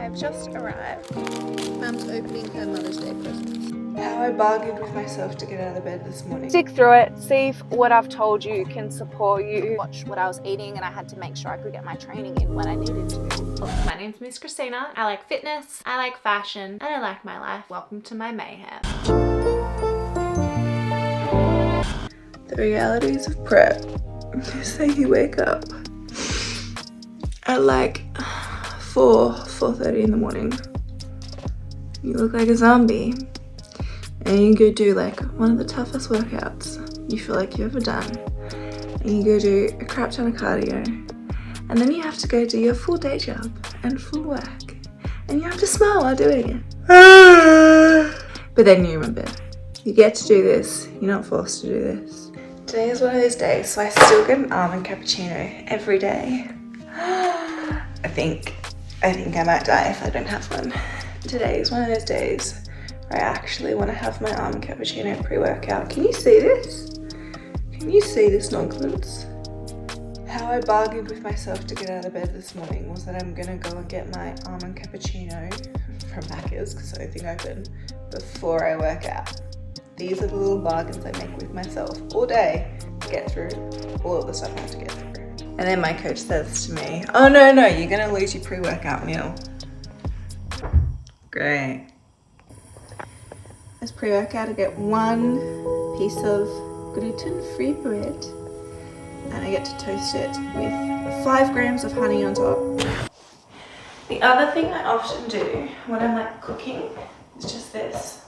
I've just arrived. Mum's opening her Mother's Day presents. How I bargained with myself to get out of bed this morning. Stick through it, see if what I've told you can support you. Watch what I was eating, and I had to make sure I could get my training in when I needed to. My name's Miss Kristina. I like fitness, I like fashion, and I like my life. Welcome to my mayhem. The realities of prep is that you wake up at like 4:30 in the morning. You look like a zombie. And you go do like one of the toughest workouts you feel like you've ever done. And you go do a crap ton of cardio. And then you have to go do your full day job and full work. And you have to smile while doing it. But then you remember, you get to do this. You're not forced to do this. Today is one of those days, so I still get an almond cappuccino every day. I think I might die if I don't have one. Today is one of those days where I actually want to have my almond cappuccino pre-workout. Can you see this? Can you see this nonsense? How I bargained with myself to get out of bed this morning was that I'm gonna go and get my almond cappuccino from Macca's, because the only thing open, before I work out. These are the little bargains I make with myself all day to get through all of the stuff I have to get through. And then my coach says to me, oh no, you're gonna lose your pre-workout meal. Great. As pre-workout, I get one piece of gluten-free bread and I get to toast it with 5 grams of honey on top. The other thing I often do when I'm like cooking is just this.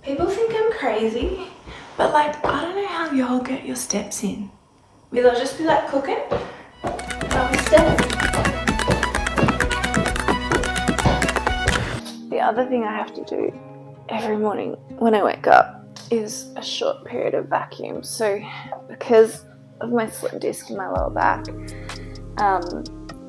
People think I'm crazy, but like I don't know how y'all get your steps in. Because I'll just be like cooking and I'll be stepping. The other thing I have to do every morning when I wake up is a short period of vacuum. So because of my slip disc in my lower back,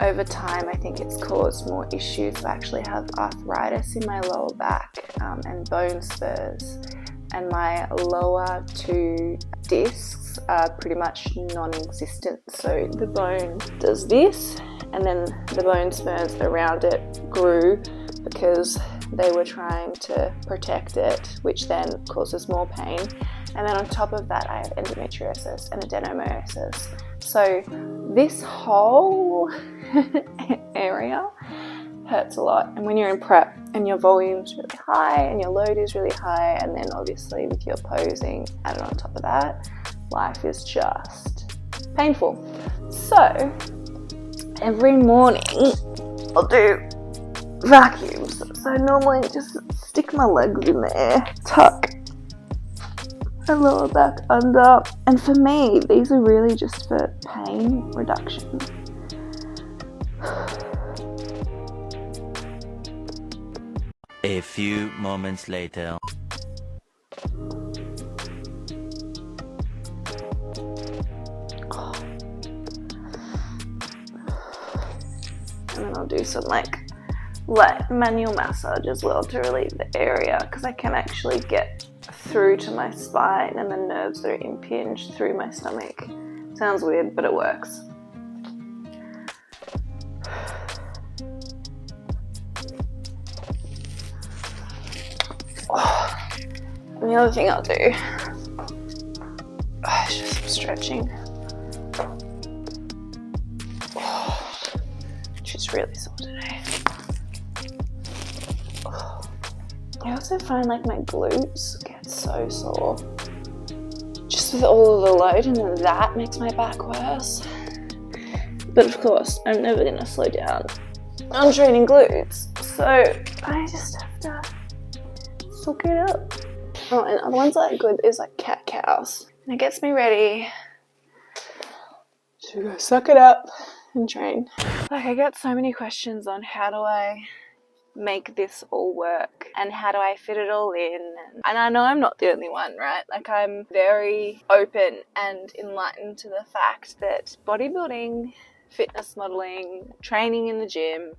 over time I think it's caused more issues. I actually have arthritis in my lower back and bone spurs, and my lower 2 discs are pretty much non-existent. So the bone does this, and then the bone spurs around it grew because they were trying to protect it, which then causes more pain. And then on top of that, I have endometriosis and adenomyosis. So this whole area hurts a lot. And when you're in prep and your volume's really high and your load is really high, and then obviously with your posing added on top of that, life is just painful. So every morning I'll do vacuums. So I normally just stick my legs in the air, tuck my lower back under, and for me these are really just for pain reduction. A few moments later. And then I'll do some like light manual massage as well to relieve the area, because I can actually get through to my spine and the nerves that are impinged through my stomach. Sounds weird, but it works. And the other thing I'll do is just some stretching. She's really sore today. I also find like my glutes get so sore just with all of the load, and then that makes my back worse. But of course, I'm never gonna slow down on training glutes, so I just have to suck it up. Oh, and other ones that are good is like cat-cows. And it gets me ready to go suck it up and train. Like, I get so many questions on how do I make this all work and how do I fit it all in, and I know I'm not the only one, right? Like, I'm very open and enlightened to the fact that bodybuilding, fitness modeling, training in the gym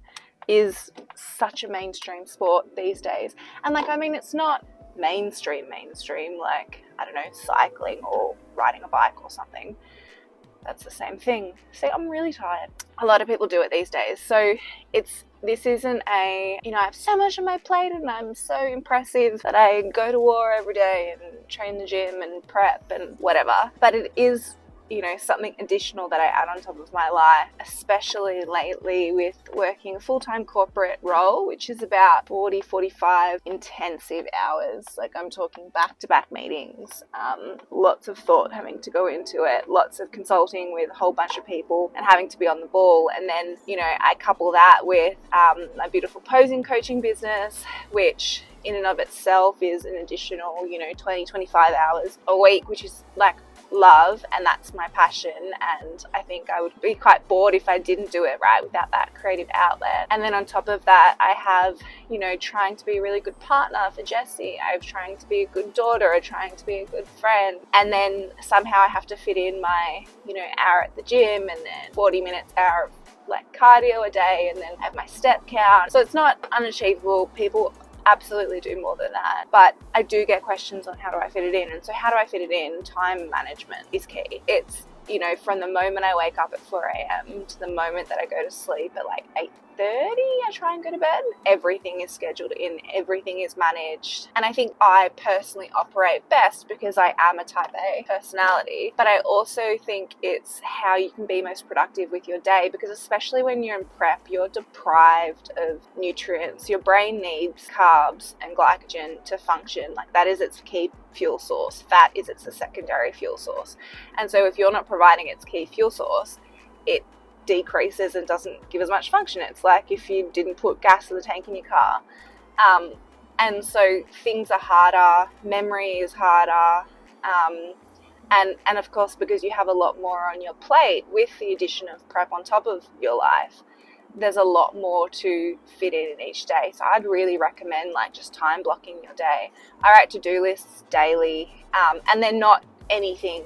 is such a mainstream sport these days. And like, I mean, it's not mainstream like, I don't know, cycling or riding a bike or something. That's the same thing. See, I'm really tired. A lot of people do it these days, so it's this isn't a, I have so much on my plate and I'm so impressive that I go to war every day and train the gym and prep and whatever. But it is, something additional that I add on top of my life, especially lately with working a full-time corporate role, which is about 45 intensive hours. Like, I'm talking back-to-back meetings, lots of thought having to go into it, lots of consulting with a whole bunch of people and having to be on the ball. And then, I couple that with my beautiful posing coaching business, which in and of itself is an additional, 20-25 hours a week, which is like love, and that's my passion. And I think I would be quite bored if I didn't do it right without that creative outlet. And then on top of that, I have, trying to be a really good partner for Jessie. I'm trying to be a good daughter, trying to be a good friend. And then somehow I have to fit in my, hour at the gym and then 40 minutes hour of like cardio a day, and then have my step count. So it's not unachievable. People absolutely do more than that, but I do get questions on how do I fit it in. And so how do I fit it in? Time management is key. It's, from the moment I wake up at 4 a.m. to the moment that I go to sleep at like 8:30, I try and go to bed. Everything is scheduled in, everything is managed. And I think I personally operate best because I am a type A personality, but I also think it's how you can be most productive with your day, because especially when you're in prep, you're deprived of nutrients. Your brain needs carbs and glycogen to function. Like, that is its key fuel source. Fat is its secondary fuel source. And so if you're not providing its key fuel source, it decreases and doesn't give as much function. It's like if you didn't put gas in the tank in your car. And so things are harder, memory is harder, and of course, because you have a lot more on your plate with the addition of prep on top of your life, there's a lot more to fit in each day. So I'd really recommend like just time blocking your day. I write to-do lists daily, and they're not anything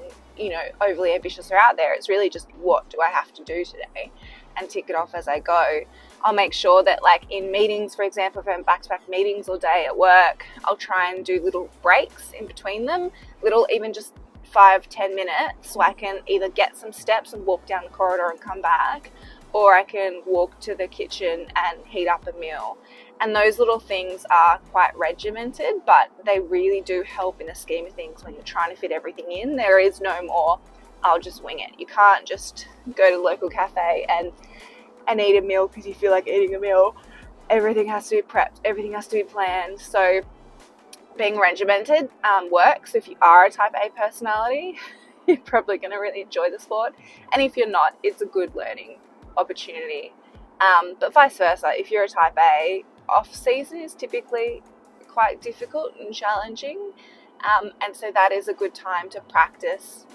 overly ambitious or out there. It's really just, what do I have to do today, and tick it off as I go. I'll make sure that, like, in meetings, for example, if I'm back-to-back meetings all day at work, I'll try and do little breaks in between them, even just 5-10 minutes, so I can either get some steps and walk down the corridor and come back, or I can walk to the kitchen and heat up a meal. And those little things are quite regimented, but they really do help in the scheme of things when you're trying to fit everything in. There is no more, I'll just wing it. You can't just go to the local cafe and eat a meal because you feel like eating a meal. Everything has to be prepped, everything has to be planned. So being regimented works. If you are a type A personality, you're probably going to really enjoy the sport. And if you're not, it's a good learning opportunity. But vice versa, if you're a type A, off season is typically quite difficult and challenging, and so that is a good time to practice.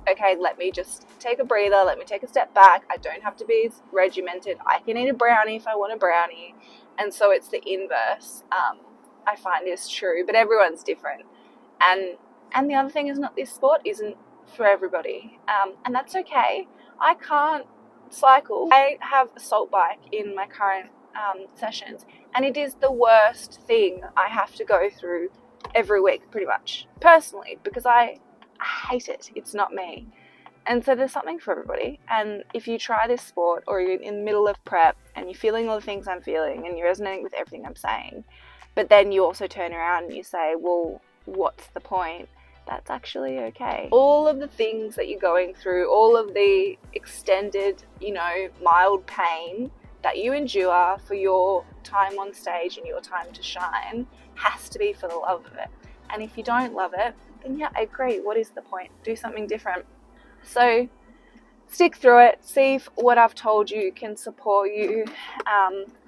Okay, let me just take a breather, let me take a step back. I don't have to be as regimented. I can eat a brownie if I want a brownie. And so it's the inverse, I find, is true, but everyone's different. And the other thing is, not this sport isn't for everybody, and that's okay. I can't cycle. I have a salt bike in my current sessions, and it is the worst thing I have to go through every week, pretty much, personally, because I hate it. It's not me. And so there's something for everybody. And if you try this sport, or you're in the middle of prep and you're feeling all the things I'm feeling and you're resonating with everything I'm saying, but then you also turn around and you say, well, what's the point? That's actually okay. All of the things that you're going through, all of the extended, mild pain that you endure for your time on stage and your time to shine, has to be for the love of it. And if you don't love it, then yeah, I agree. What is the point? Do something different. So stick through it. See if what I've told you can support you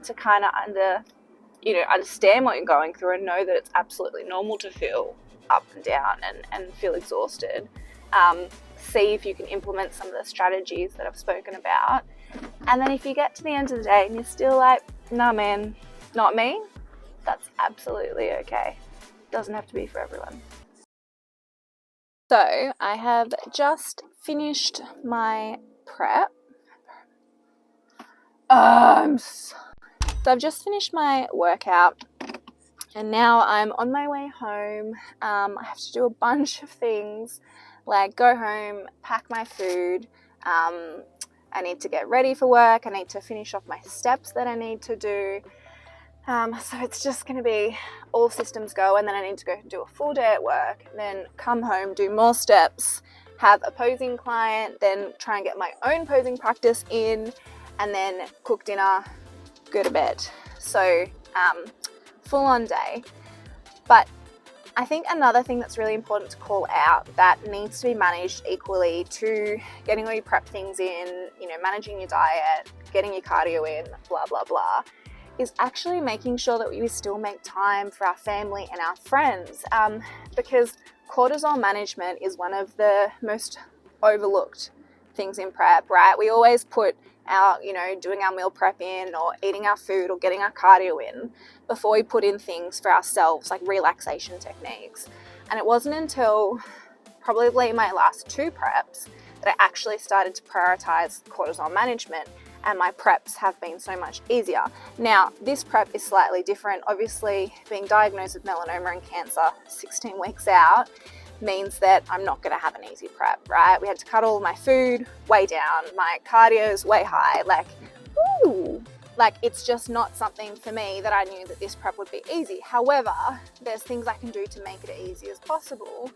to kind of understand what you're going through, and know that it's absolutely normal to feel up and down and feel exhausted. See if you can implement some of the strategies that I've spoken about. And then if you get to the end of the day and you're still like, nah man, not me, that's absolutely okay. Doesn't have to be for everyone. So I have just finished my prep. So I've just finished my workout, and now I'm on my way home. I have to do a bunch of things, like go home, pack my food, I need to get ready for work. I need to finish off my steps that I need to do. So it's just going to be all systems go, and then I need to go do a full day at work, then come home, do more steps, have a posing client, then try and get my own posing practice in, and then cook dinner, go to bed. So full on day. But I think another thing that's really important to call out that needs to be managed equally to getting all your prep things in, managing your diet, getting your cardio in, blah, blah, blah, is actually making sure that we still make time for our family and our friends, because cortisol management is one of the most overlooked things in prep, right? We always put our, doing our meal prep in, or eating our food, or getting our cardio in before we put in things for ourselves like relaxation techniques. And it wasn't until probably my last 2 preps that I actually started to prioritize cortisol management, and my preps have been so much easier. Now, this prep is slightly different. Obviously, being diagnosed with melanoma and cancer 16 weeks out means that I'm not going to have an easy prep, right? We had to cut all my food way down. My cardio is way high. It's just not something for me that I knew that this prep would be easy. However, there's things I can do to make it as easy as possible,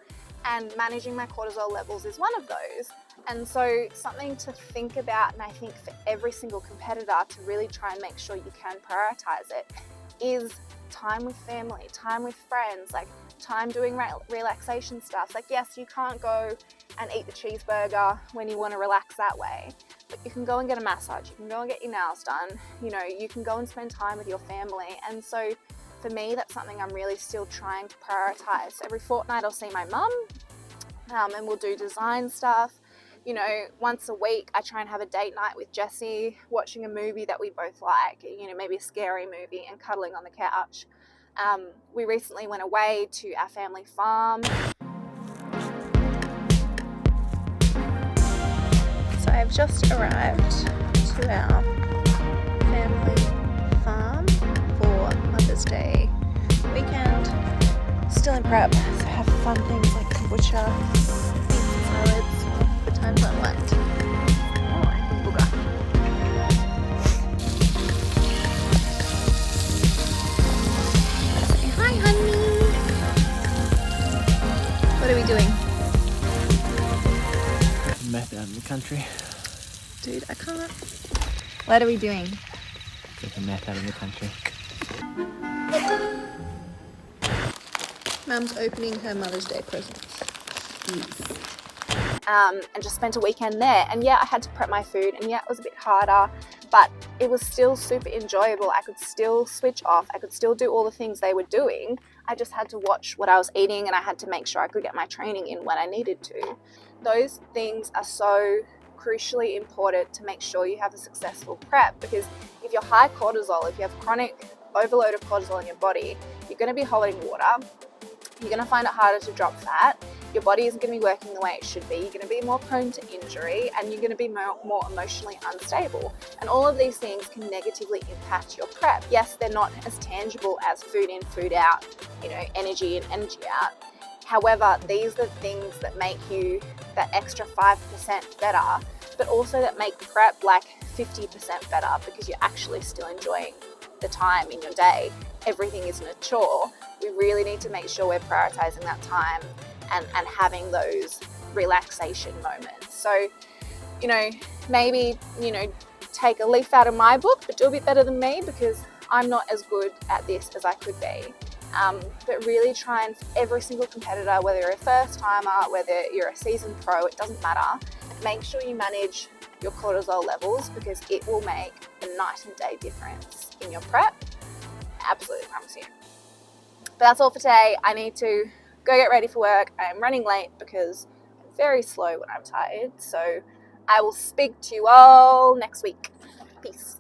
and managing my cortisol levels is one of those. And so something to think about, and I think for every single competitor to really try and make sure you can prioritize it, is time with family, time with friends, time doing relaxation stuff. Yes, you can't go and eat the cheeseburger when you want to relax that way, but you can go and get a massage, you can go and get your nails done, you can go and spend time with your family. And so for me, that's something I'm really still trying to prioritize. Every fortnight I'll see my mum, and we'll do design stuff. Once a week I try and have a date night with Jessie, watching a movie that we both like, maybe a scary movie, and cuddling on the couch. We recently went away to our family farm. So I've just arrived to our family farm for Mother's Day weekend. Still in prep, so have fun things like kombucha, salads, the times I liked. Oh, and booger. Say hi, honey. What are we doing? Meth out in the country. Dude, I can't. What are we doing? Taking meth out in the country. Mum's opening her Mother's Day presents. And just spent a weekend there. And yeah, I had to prep my food, and yeah, it was a bit harder, but it was still super enjoyable. I could still switch off. I could still do all the things they were doing. I just had to watch what I was eating, and I had to make sure I could get my training in when I needed to. Those things are so crucially important to make sure you have a successful prep, because if you're high cortisol, if you have chronic overload of cortisol in your body, you're going to be holding water. You're going to find it harder to drop fat. Your body isn't going to be working the way it should be. You're going to be more prone to injury, and you're going to be more emotionally unstable. And all of these things can negatively impact your prep. Yes, they're not as tangible as food in, food out, energy in, energy out. However, these are the things that make you that extra 5% better, but also that make prep 50% better, because you're actually still enjoying the time in your day. Everything isn't a chore. We really need to make sure we're prioritizing that time and having those relaxation moments. So, maybe, take a leaf out of my book, but do a bit better than me, because I'm not as good at this as I could be. But really try and, every single competitor, whether you're a first timer, whether you're a seasoned pro, it doesn't matter, make sure you manage your cortisol levels, because it will make a night and day difference in your prep. I absolutely promise you. But that's all for today. I need to go get ready for work. I'm running late because I'm very slow when I'm tired. So I will speak to you all next week. Peace.